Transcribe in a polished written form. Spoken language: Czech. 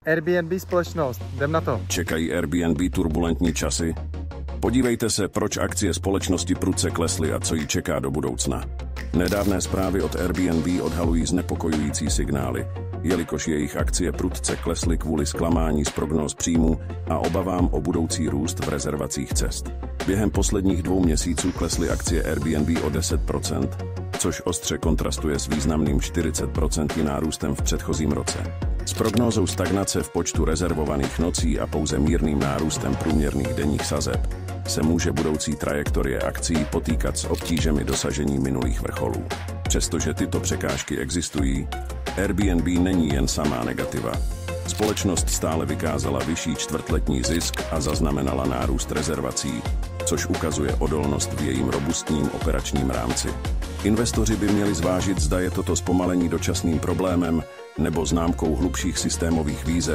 Airbnb společnost, jdem na to. Čekají Airbnb turbulentní časy? Podívejte se, proč akcie společnosti prudce klesly a co ji čeká do budoucna. Nedávné zprávy od Airbnb odhalují znepokojující signály, jelikož jejich akcie prudce klesly kvůli zklamání z prognóz příjmů a obavám o budoucí růst v rezervacích cest. Během posledních 2 měsíců klesly akcie Airbnb o 10%, což ostře kontrastuje s významným 40% nárůstem v předchozím roce. S prognózou stagnace v počtu rezervovaných nocí a pouze mírným nárůstem průměrných denních sazeb se může budoucí trajektorie akcií potýkat s obtížemi dosažení minulých vrcholů. Přestože tyto překážky existují, Airbnb není jen samá negativa. Společnost stále vykázala vyšší čtvrtletní zisk a zaznamenala nárůst rezervací, což ukazuje odolnost v jejím robustním operačním rámci. Investoři by měli zvážit, zda je toto zpomalení dočasným problémem nebo známkou hlubších systémových výzev,